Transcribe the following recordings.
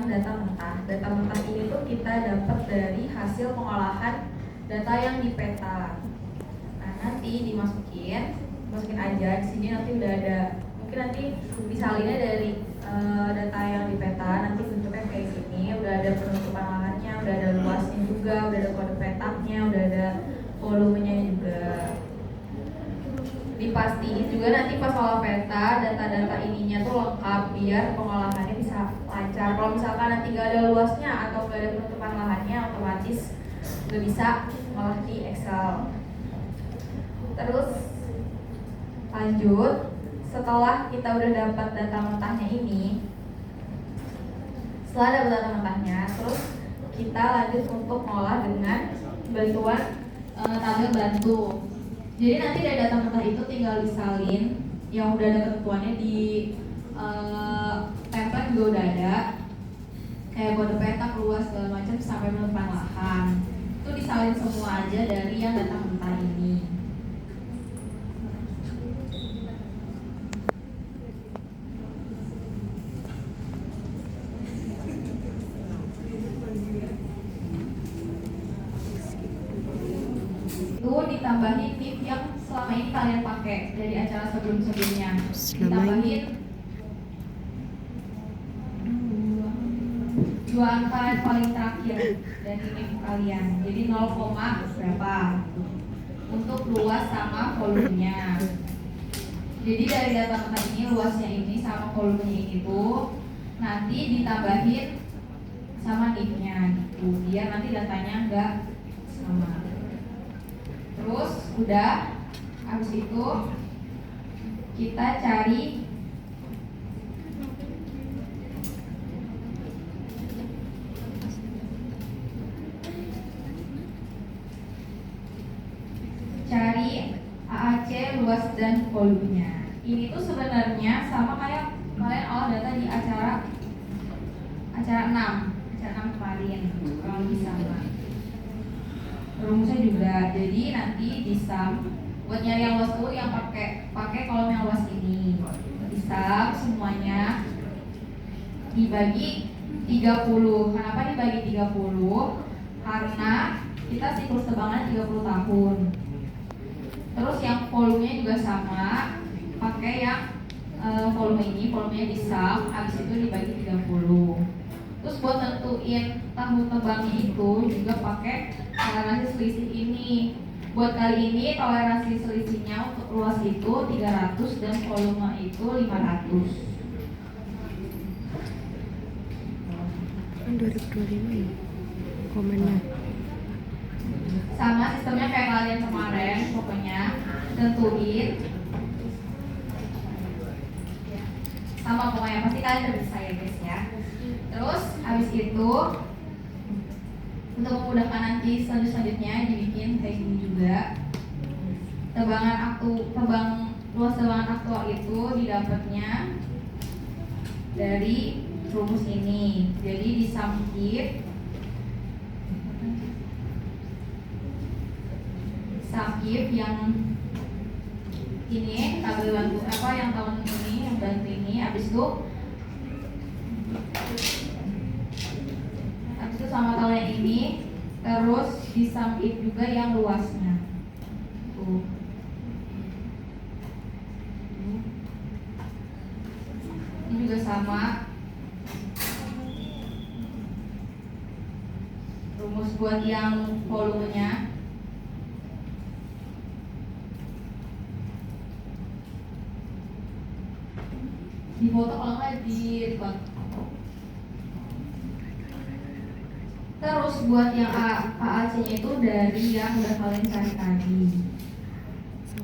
tentang data mentah. Data mentah ini tuh kita dapat dari hasil pengolahan data yang di peta. Nah, nanti masukin aja di sini, nanti udah ada, mungkin nanti misalinnya dari data yang di peta, nanti bentuknya kayak gini, udah ada penutupan lahannya, udah ada luasnya juga, udah ada kode petaknya, udah ada volumenya juga. Dipastiin juga nanti pas olah peta data-data ininya tuh lengkap biar pengolahannya bisa lancar. Kalau misalkan nanti gak ada luasnya atau gak ada penutupan lahannya, otomatis gak bisa ngolah di Excel. Terus lanjut, setelah kita udah dapat data mentahnya ini, setelah dapat data mentahnya, terus kita lanjut untuk ngolah dengan bantuan tabel bantu. Jadi nanti dari data mentah itu tinggal disalin, yang udah ada ketentuannya di template juga udah ada, kayak kode petak, luas, segala macam sampai penutupan lahan. Itu disalin semua aja dari yang data mentah ini. Itu ditambahin tip yang selama ini kalian pakai dari acara sebelum-sebelumnya. Ditambahin 2 angka paling terakhir dari tip kalian. Jadi 0, berapa untuk luas sama volumenya. Jadi dari data mentah ini, luasnya ini sama volumenya ini tuh nanti ditambahin sama nip-nya gitu, biar nanti datanya enggak sama. Terus udah, habis itu kita cari AAC, luas dan volumenya. Ini tuh sebenarnya sama kayak kalian olah data di acara 6 kemarin, kalau lebih sama. Rumusnya juga, jadi nanti di sum buat nyari yang luas tuh yang pakai kolom yang luas ini. Di sum semuanya dibagi 30. Kenapa dibagi 30? Karena kita siklus tebangan 30 tahun. Terus yang volumenya juga sama, pakai yang volumenya di sum, habis itu dibagi 30. Terus buat tentuin tahun tebangnya itu juga pakai toleransi selisih ini. Buat kali ini toleransi selisihnya untuk luas itu 300 dan volume itu 500. 2025 ya komennya. Sama sistemnya kayak kalian kemarin, pokoknya tentuin sama, pokoknya pasti kalian udah bisa ya guys ya. Terus habis itu untuk memudahkan nanti selanjutnya dibikin kayak gini juga. Luas tebangan aktual itu didapatnya dari rumus ini. Jadi di sum if yang ini tabel bantu yang tahun ini, yang bantu ini, habis itu sama tahun yang ini, terus di sum if juga yang luasnya. Ini juga sama. Rumus buat yang volumenya di foto, kalau nggak di record. Terus buat yang AAC-nya itu dari yang udah kalian cari tadi.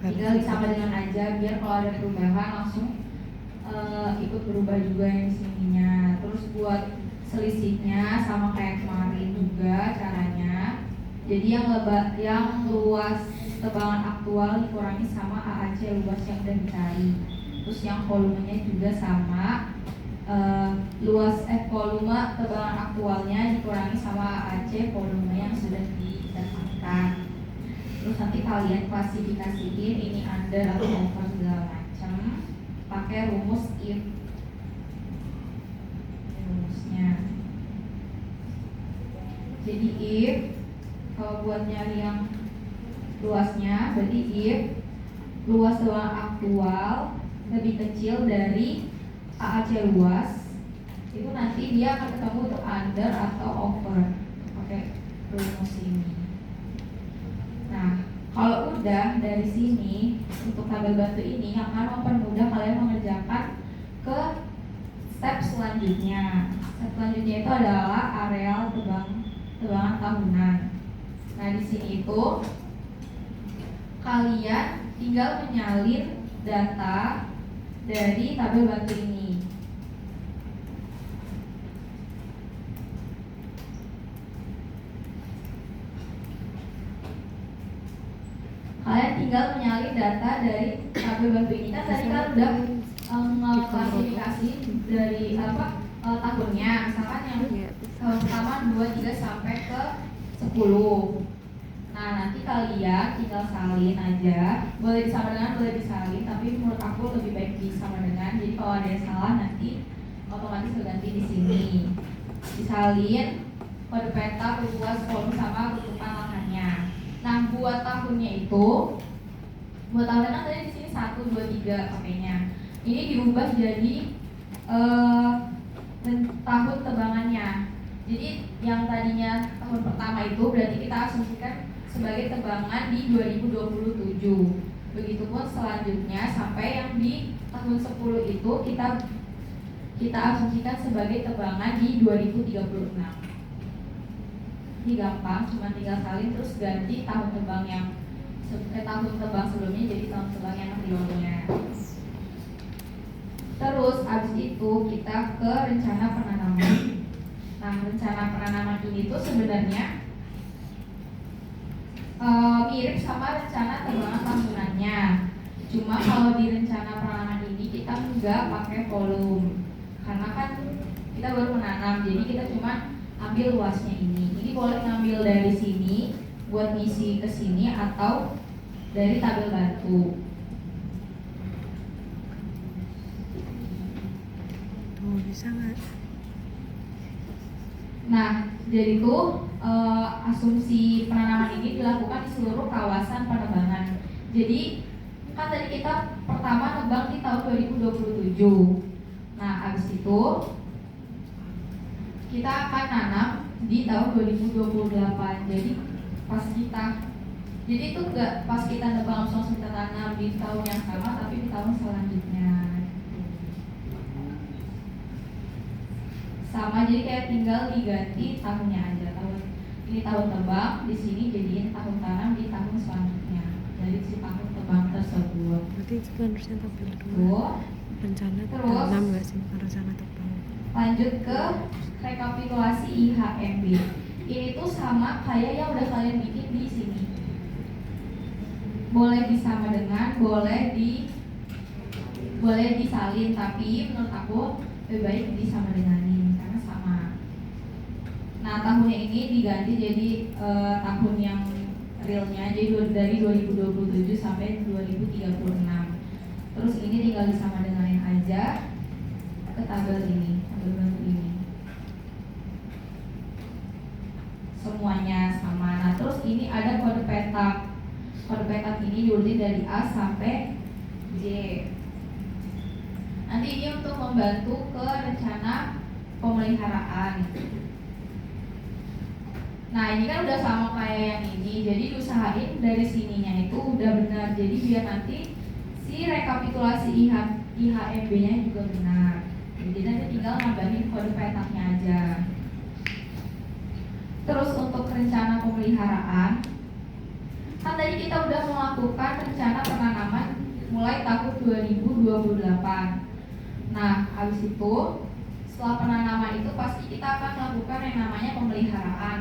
Tinggal disama dengan aja biar kalau ada perubahan langsung ikut berubah juga yang sininya. Terus buat selisihnya sama kayak kemarin juga caranya. Jadi yang luas tebangan aktual dikurangi sama AAC luas yang udah dicari. Terus yang volumenya juga sama, volume tebangan aktualnya dikurangi sama AAC volume yang sudah didapatkan. Terus nanti kalian klasifikasiin ini under atau over segala macam pakai rumus if. Rumusnya Jadi if kalau buat nyari yang luasnya, berarti if luas ruang aktual lebih kecil dari AAC luas, itu nanti dia akan ketemu untuk under atau over pakai rumus ini. Nah, kalau udah dari sini untuk tabel bantu ini akan mempermudah kalian mengerjakan ke step selanjutnya. Step selanjutnya itu adalah areal tebangan tahunan. Nah, di sini itu kalian tinggal menyalin data dari tabel bantu ini. Kalian tinggal menyalin data dari tabel bantu ini. Kan tadi kan udah klasifikasi dari tahunnya. Misalkan yang tahun pertama 2, 3 sampai ke 10. Nah, nanti kalian tinggal salin aja. Boleh disama dengan, boleh disalin, tapi menurut aku lebih baik disama dengan. Jadi kalau ada yang salah nanti otomatis berganti di sini. Disalin kode peta, luas, volume sama ketutupan lahannya. Nah, buat tahunnya itu, buat tahunnya kan tadi di sini 1, 2, 3 pakainya. Ini diubah jadi tahun tebangannya. Jadi yang tadinya tahun pertama itu berarti kita asumsikan sebagai tebangan di 2027. Begitupun selanjutnya sampai yang di tahun 10 itu kita asumsikan sebagai tebangan di 2036. Ini gampang, cuma tinggal salin terus ganti tahun tebang yang tahun tebang sebelumnya jadi tahun tebang yang realnya. Terus abis itu kita ke rencana penanaman. Nah, rencana penanaman ini tuh sebenarnya mirip sama rencana tebangan tahunannya. Cuma kalau di rencana penanaman ini kita nggak pakai volume, karena kan kita baru menanam, jadi kita cuma ambil luasnya ini. Ini boleh ngambil dari sini buat ngisi ke sini atau dari tabel bantu. Oh, bisa nggak? Nah, jadi itu asumsi penanaman ini dilakukan di seluruh kawasan penebangan. Jadi kan tadi kita pertama nebang di tahun 2027. Nah, habis itu kita akan nanam di tahun 2028. Jadi itu enggak pas kita nebang langsung kita tanam di tahun yang sama, tapi di tahun selanjutnya. Sama, jadi kayak tinggal diganti tahunnya aja. Ini tahun tebang, di sini jadiin tahun tanam di tahun selanjutnya dari si tahun tebang tersebut. Berarti itu kan harusnya tabel 2. Rencana tanam nggak sih? Rencana tebang. Lanjut ke rekapitulasi IHMB. Ini tuh sama kayak yang udah kalian bikin di sini. Boleh disama dengan, boleh disalin, tapi menurut aku lebih baik disama denganin karena sama. Nah, tahunnya ini diganti jadi tahun yang realnya, jadi dari 2027 sampai 2036. Terus ini tinggal disama denganin aja ke tabel ini, tabel bantu ini. Semuanya sama. Nah, terus ini ada kode petak. Kode petak ini diurutin dari A sampai J. Nanti ini untuk membantu ke rencana pemeliharaan. Nah, ini kan udah sama kayak yang ini. Jadi diusahain dari sininya itu udah benar. Jadi biar nanti si rekapitulasi IHMB-nya juga benar. Jadi nanti tinggal nambahin kode petaknya aja. Terus untuk rencana pemeliharaan, kan tadi kita udah melakukan rencana penanaman mulai tahun 2028. Nah, habis itu setelah penanaman itu pasti kita akan melakukan yang namanya pemeliharaan.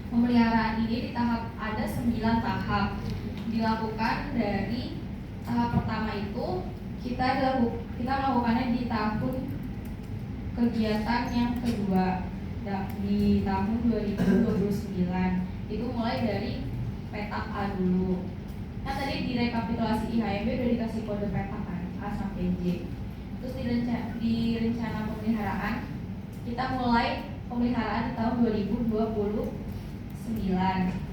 Pemeliharaan ini ada 9 tahap. Dilakukan dari tahap pertama itu kita melakukannya di tahun kegiatan yang kedua di tahun 2029. Itu mulai dari petak A dulu. Kan tadi di rekapitulasi IHMB udah dikasih kode petak kan A sampai J. Terus di rencana pemeliharaan kita mulai pemeliharaan di tahun 2029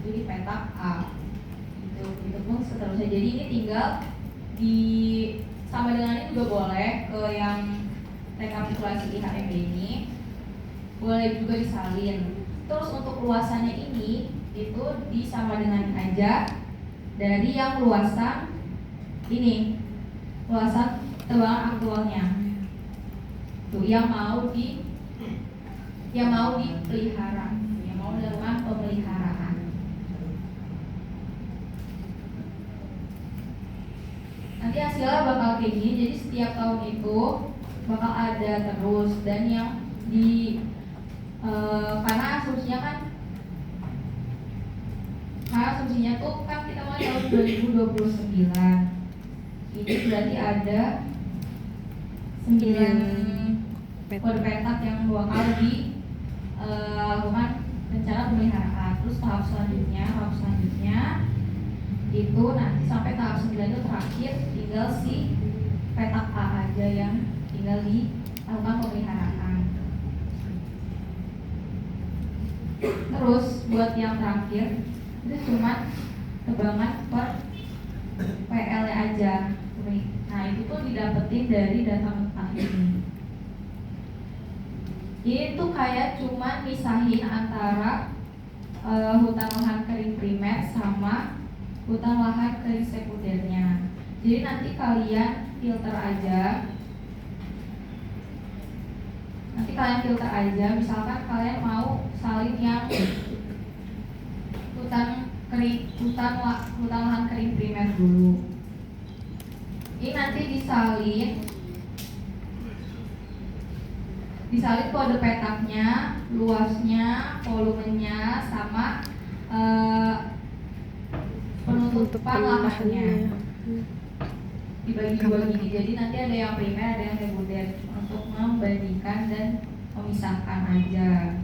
itu di petak A. Itu pun seterusnya. Jadi ini tinggal di sama dengan ini juga boleh ke yang rekapitulasi IHMB ini boleh juga disalin. Terus untuk luasannya ini itu disama dengan aja dari yang luasan ini, luasan tebalan aktualnya tuh yang mau dipelihara, yang mau dilakukan pemeliharaan. Nanti hasilnya bakal kayak gini. Jadi setiap tahun itu bakal ada terus, dan yang di karena asumsinya tuh kan kita mulai tahun 2029. Ini berarti ada 9 kode petak yang bakal dilakukan rencana pemeliharaan. Terus tahap selanjutnya itu nanti sampai tahap 9 itu terakhir tinggal si petak A aja yang tinggal dilakukan pemeliharaan. Terus buat yang terakhir itu cuma tebangan per PL aja. Nah itu tuh didapetin dari data mentah ini. Ini tuh kayak cuma misahin antara hutan lahan kering primer sama hutan lahan kering sekundernya. Jadi nanti kalian filter aja. Misalkan kalian mau salin yang hutan lahan kering primer dulu. Ini nanti disalin kode petaknya, luasnya, volumenya, sama penutupan lahannya. Dibagi dua gini. Jadi nanti ada yang primer, ada yang sekunder untuk membandingkan dan memisahkan aja.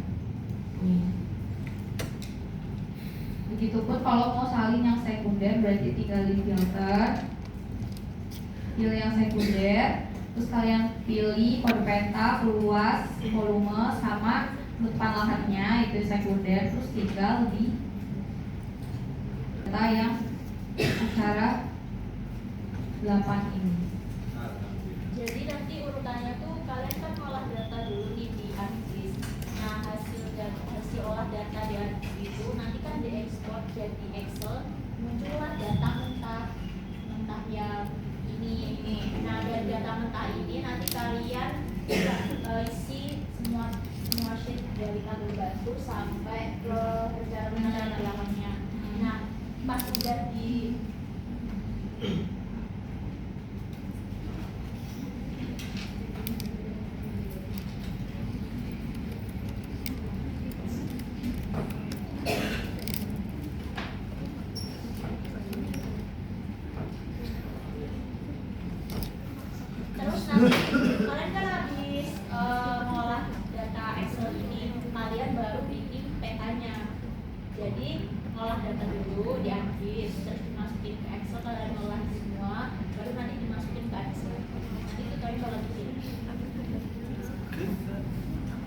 Begitupun kalau mau salin yang sekunder, berarti tinggal di filter, pilih yang sekunder, terus kalian pilih kode petak, luas, volume, sama penutupan lahannya itu sekunder, terus tinggal di data yang acara 8 ini. Jadi nanti urutannya tuh kalian kan olah data dulu nih di ANSYS. Nah hasil olah data di ANSYS itu nanti kan diekspor jadi Excel, muncullah data mentah yang ini. Nah dari data mentah ini nanti kalian isi semua sheet dari tabel bantu sampai ke rencana belakangnya. Nah pas udah di kalian kan habis ngolah data Excel ini, kalian baru bikin petanya. Jadi ngolah data dulu di ANSYS, terus dimasukin ke Excel, kalian ngolah semua, baru nanti dimasukin ke Excel. Nanti itu kalian kalau bikin